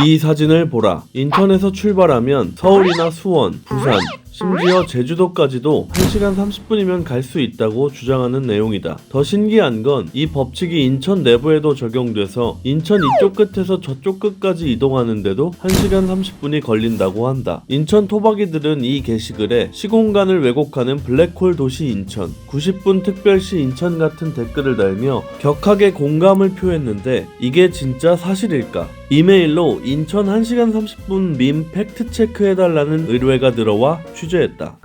이 사진을 보라. 인천에서 출발하면 서울이나 수원, 부산, 심지어 제주도까지도 1시간 30분이면 갈 수 있다고 주장하는 내용이다. 더 신기한 건 이 법칙이 인천 내부에도 적용돼서 인천 이쪽 끝에서 저쪽 끝까지 이동하는데도 1시간 30분이 걸린다고 한다. 인천 토박이들은 이 게시글에 시공간을 왜곡하는 블랙홀 도시 인천, 90분 특별시 인천 같은 댓글을 달며 격하게 공감을 표했는데 이게 진짜 사실일까? 이메일로 인천 1시간 30분 밈 팩트체크해달라는 의뢰가 들어와 취재했다.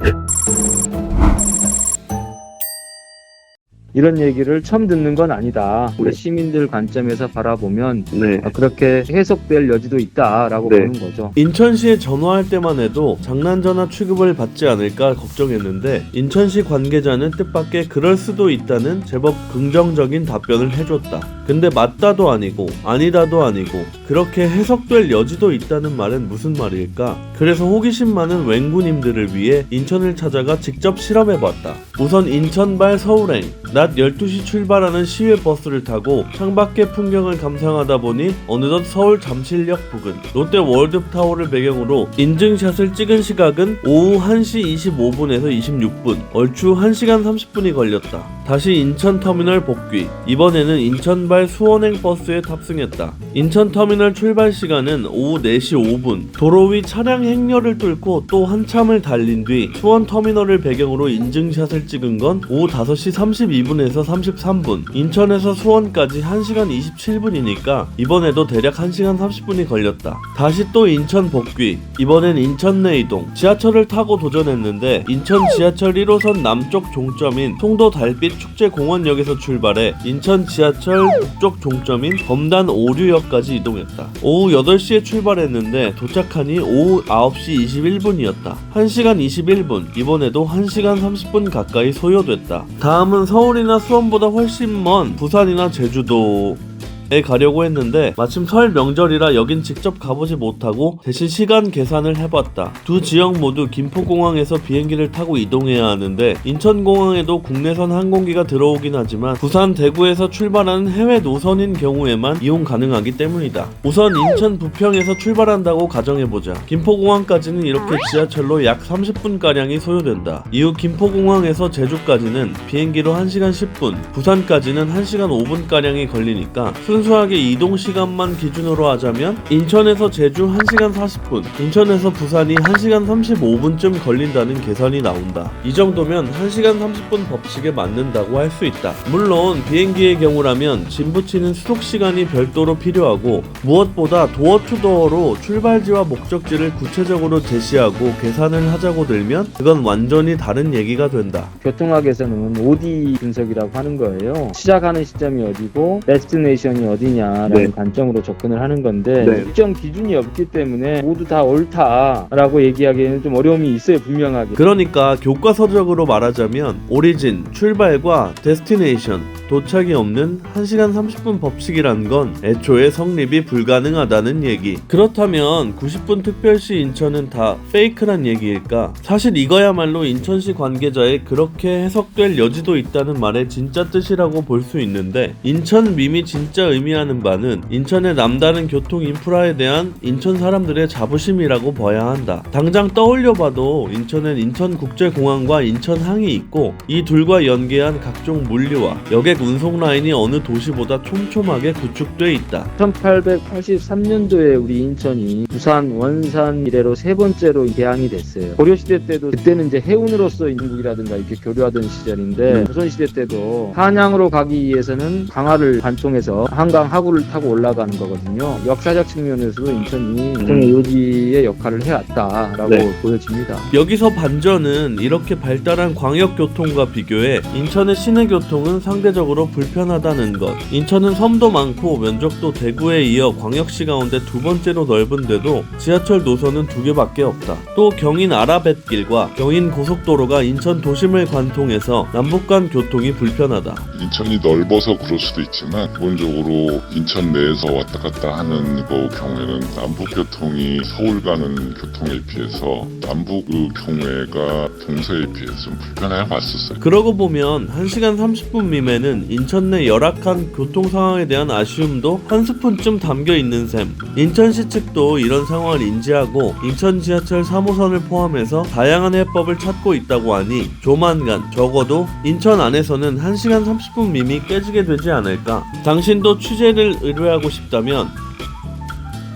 이런 얘기를 처음 듣는 건 아니다. 우리 시민들 관점에서 바라보면 네. 그렇게 해석될 여지도 있다라고 네. 보는 거죠. 인천시에 전화할 때만 해도 장난전화 취급을 받지 않을까 걱정했는데 인천시 관계자는 뜻밖의 그럴 수도 있다는 제법 긍정적인 답변을 해줬다. 근데 맞다도 아니고 아니다도 아니고 그렇게 해석될 여지도 있다는 말은 무슨 말일까? 그래서 호기심 많은 웽구님들을 위해 인천을 찾아가 직접 실험해봤다. 우선 인천발 서울행 낮 12시 출발하는 시외 버스를 타고 창밖의 풍경을 감상하다 보니 어느덧 서울 잠실역 부근 롯데 월드타워를 배경으로 인증샷을 찍은 시각은 오후 1시 25분에서 26분, 얼추 1시간 30분이 걸렸다. 다시 인천터미널 복귀, 이번에는 인천발 수원행 버스에 탑승했다. 인천터미널 출발 시간은 오후 4시 5분, 도로 위 차량 행렬을 뚫고 또 한참을 달린 뒤 수원터미널을 배경으로 인증샷을 찍은 건 오후 5시 32분에서 33분, 인천에서 수원까지 1시간 27분이니까 이번에도 대략 1시간 30분이 걸렸다. 다시 또 인천 복귀, 이번엔 인천 내 이동, 지하철을 타고 도전했는데 인천 지하철 1호선 남쪽 종점인 송도 달빛 축제공원역에서 출발해 인천 지하철 북쪽 종점인 검단 오류역까지 이동했다. 오후 8시에 출발했는데 도착하니 오후 9시 21분이었다. 1시간 21분, 이번에도 1시간 30분 가까이 소요됐다. 다음은 서울이나 수원보다 훨씬 먼 부산이나 제주도에 가려고 했는데 마침 설 명절이라 여긴 직접 가보지 못하고 대신 시간 계산을 해봤다. 두 지역 모두 김포공항에서 비행기를 타고 이동해야 하는데 인천공항에도 국내선 항공기가 들어오긴 하지만 부산, 대구에서 출발하는 해외 노선인 경우에만 이용 가능하기 때문이다. 우선 인천 부평에서 출발한다고 가정해보자. 김포공항까지는 이렇게 지하철로 약 30분가량이 소요된다. 이후 김포공항에서 제주까지는 비행기로 1시간 10분, 부산까지는 1시간 5분가량이 걸리니까 순수하게 이동 시간만 기준으로 하자면 인천에서 제주 1시간 40분, 인천에서 부산이 1시간 35분쯤 걸린다는 계산이 나온다. 이 정도면 1시간 30분 법칙에 맞는다고 할 수 있다. 물론 비행기의 경우라면 짐 붙이는 수속 시간이 별도로 필요하고 무엇보다 도어 투 도어로 출발지와 목적지를 구체적으로 제시하고 계산을 하자고 들면 그건 완전히 다른 얘기가 된다. 교통학에서는 OD 분석이라고 하는 거예요. 시작하는 시점이 어디고 데스티네이션이 어디냐라는 관점으로 접근을 하는 건데 일정 기준이 없기 때문에 모두 다 옳다라고 얘기하기에는 좀 어려움이 있어요, 분명하게. 그러니까 교과서적으로 말하자면 오리진, 출발과 데스티네이션, 도착이 없는 1시간 30분 법칙이란 건 애초에 성립이 불가능하다는 얘기. 그렇다면 90분 특별시 인천은 다 페이크란 얘기일까? 사실 이거야말로 인천시 관계자의 그렇게 해석될 여지도 있다는 말의 진짜 뜻이라고 볼 수 있는데 인천 밈이 진짜 의미하는 바는 인천의 남다른 교통 인프라에 대한 인천 사람들의 자부심이라고 봐야 한다. 당장 떠올려봐도 인천엔 인천국제공항과 인천항이 있고 이 둘과 연계한 각종 물류와 여객 운송 라인이 어느 도시보다 촘촘하게 구축돼 있다. 1883년도에 우리 인천이 부산, 원산 이래로 세 번째로 개항이 됐어요. 고려시대 때도 그때는 이제 해운으로서 인국이라든가 이렇게 교류하던 시절인데 조선시대 때도 한양으로 가기 위해서는 강화를 관통해서 한강 하구를 타고 올라가는 거거든요. 역사적 측면에서도 인천이 교통의 요지의 역할을 해왔다라고 보여집니다. 여기서 반전은 이렇게 발달한 광역교통과 비교해 인천의 시내교통은 상대적으로 불편하다는 것. 인천은 섬도 많고 면적도 대구에 이어 광역시 가운데 두 번째로 넓은데도 지하철 노선은 2개밖에 없다. 또 경인 아라뱃길과 경인 고속도로가 인천 도심을 관통해서 남북 간 교통이 불편하다. 인천이 넓어서 그럴 수도 있지만 기본적으로 인천 내에서 왔다 갔다 하는 경우에는 남북 교통이 서울 가는 교통에 비해서 남북 경우가 동서에 비해서 좀 불편해 봤었어요. 그러고 보면 1시간 30분 밈에는 보면은 인천 내 열악한 교통 상황에 대한 아쉬움도 한 스푼쯤 담겨 있는 셈. 인천시 측도 이런 상황을 인지하고 인천 지하철 3호선을 포함해서 다양한 해법을 찾고 있다고 하니 조만간 적어도 인천 안에서는 1시간 30분 밈이 깨지게 되지 않을까. 당신도 취재를 의뢰하고 싶다면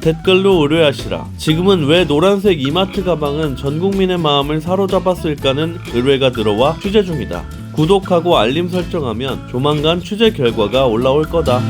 댓글로 의뢰하시라. 지금은 왜 노란색 이마트 가방은 전 국민의 마음을 사로잡았을까는 의뢰가 들어와 취재 중이다. 구독하고 알림 설정하면 조만간 취재 결과가 올라올 거다.